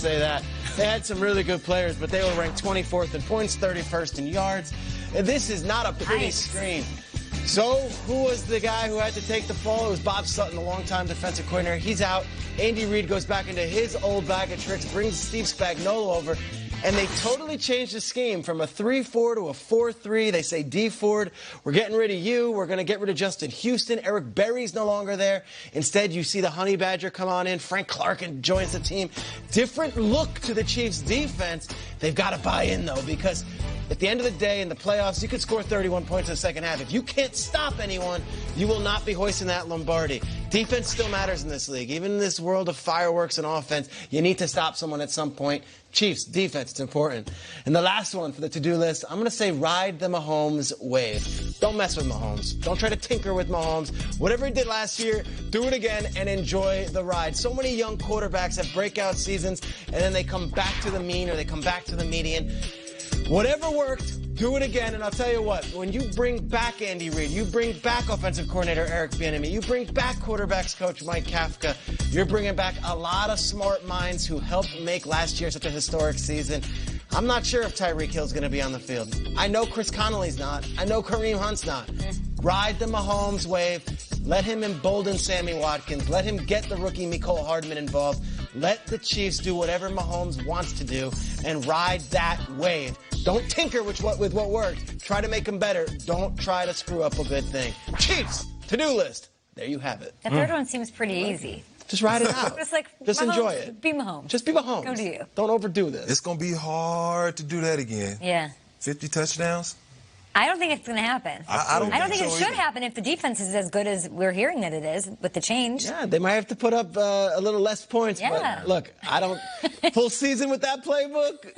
say that. They had some really good players, but they were ranked 24th in points, 31st in yards. And this is not a pretty screen. So, who was the guy who had to take the fall? It was Bob Sutton, the longtime defensive coordinator. He's out. Andy Reid goes back into his old bag of tricks, brings Steve Spagnuolo over, and they totally changed the scheme from a 3-4 to a 4-3. They say, D Ford, we're getting rid of you. We're going to get rid of Justin Houston. Eric Berry's no longer there. Instead, you see the Honey Badger come on in. Frank Clark joins the team. Different look to the Chiefs' defense. They've got to buy in, though, because at the end of the day, in the playoffs, you could score 31 points in the second half. If you can't stop anyone, you will not be hoisting that Lombardi. Defense still matters in this league. Even in this world of fireworks and offense, you need to stop someone at some point. Chiefs, defense, it's important. And the last one for the to-do list, I'm going to say ride the Mahomes wave. Don't mess with Mahomes. Don't try to tinker with Mahomes. Whatever he did last year, do it again and enjoy the ride. So many young quarterbacks have breakout seasons, and then they come back to the mean or they come back to the median. Whatever worked, do it again. And I'll tell you what, when you bring back Andy Reid, you bring back offensive coordinator Eric Bieniemy, you bring back quarterbacks coach Mike Kafka, you're bringing back a lot of smart minds who helped make last year such a historic season. I'm not sure if Tyreek Hill's going to be on the field. I know Chris Connolly's not. I know Kareem Hunt's not. Ride the Mahomes wave. Let him embolden Sammy Watkins. Let him get the rookie Mecole Hardman involved. Let the Chiefs do whatever Mahomes wants to do and ride that wave. Don't tinker with what worked. Try to make them better. Don't try to screw up a good thing. Chiefs, to-do list. There you have it. The third one seems pretty easy. Just ride it out. Just Mahomes, enjoy it. Be Mahomes. Just be Mahomes. Go to you. Don't overdo this. It's going to be hard to do that again. Yeah. 50 touchdowns? I don't think it's going to happen. I don't think it should happen if the defense is as good as we're hearing that it is with the change. Yeah, they might have to put up a little less points. Yeah. But look, I don't full season with that playbook.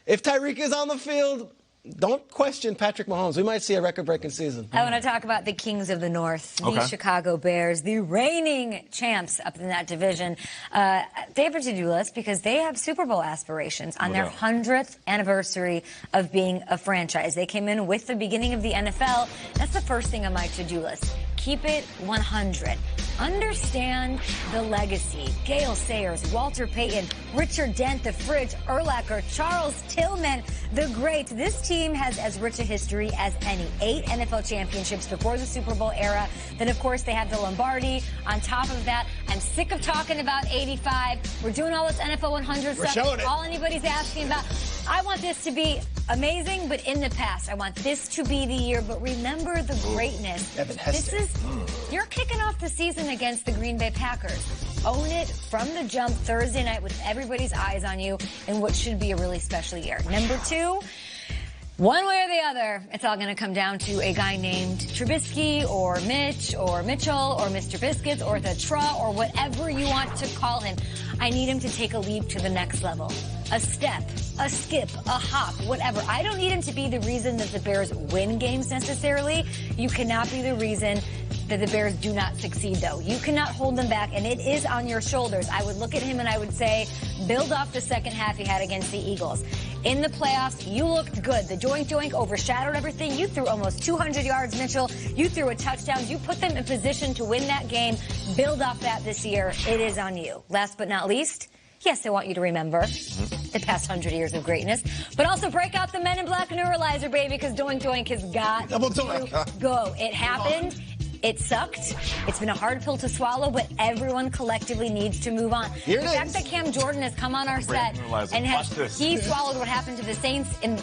If Tyreek is on the field, don't question Patrick Mahomes. We might see a record-breaking season. I want to talk about the Kings of the North, the Chicago Bears, the reigning champs up in that division. They have a to-do list because they have Super Bowl aspirations on their 100th anniversary of being a franchise. They came in with the beginning of the NFL. That's the first thing on my to-do list. Keep it 100. Understand the legacy. Gale Sayers, Walter Payton, Richard Dent, the Fridge, Urlacher, Charles Tillman, the great. This team has as rich a history as any. 8 NFL championships before the Super Bowl era. Then, of course, they have the Lombardi. On top of that, I'm sick of talking about 85. We're doing all this NFL 100 stuff. Showing it. All anybody's asking about. I want this to be amazing, but in the past. I want this to be the year, but remember the greatness. You're kicking off the season against the Green Bay Packers. Own it from the jump Thursday night with everybody's eyes on you in what should be a really special year. Number 2, one way or the other, it's all going to come down to a guy named Trubisky or Mitch or Mitchell or Mr. Biscuits or the Tra or whatever you want to call him. I need him to take a leap to the next level. A step, a skip, a hop, whatever. I don't need him to be the reason that the Bears win games necessarily. You cannot be the reason that the Bears do not succeed, though. You cannot hold them back, and it is on your shoulders. I would look at him and I would say, build off the second half he had against the Eagles. In the playoffs, you looked good. The doink overshadowed everything. You threw almost 200 yards, Mitchell. You threw a touchdown. You put them in position to win that game. Build off that this year. It is on you. Last but not least, yes, I want you to remember the past 100 years of greatness, but also break out the Men in Black neuralizer, baby, because doink has got to go. It happened. It sucked. It's been a hard pill to swallow, but everyone collectively needs to move on. The fact that Cam Jordan has come on our set and he swallowed what happened to the Saints in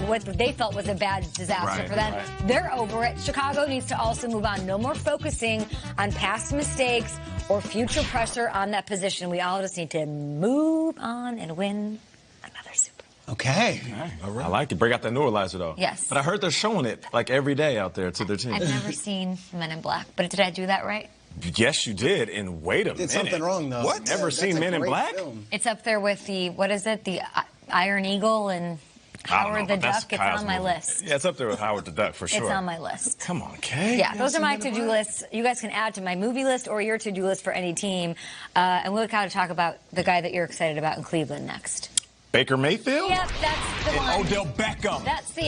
what they felt was a bad disaster for them. They're over it. Chicago needs to also move on. No more focusing on past mistakes or future pressure on that position. We all just need to move on and win another Super Bowl. Okay. All right. I like it. Break out that neuralizer, though. Yes. But I heard they're showing it, like, every day out there to their team. I've never seen Men in Black, but did I do that right? Yes, you did. And wait a minute. Did something wrong, though. What? Never seen Men in Black? Film. It's up there with the, what is it, the Iron Eagle and Howard the Duck. It's on my list. Yeah, it's up there with Howard the Duck, for sure. It's on my list. Come on, Kay. Yeah, those are my to-do lists. You guys can add to my movie list or your to-do list for any team. And we'll kind of talk about the guy that you're excited about in Cleveland next. Baker Mayfield? Yep, that's the one. Odell Beckham. That's the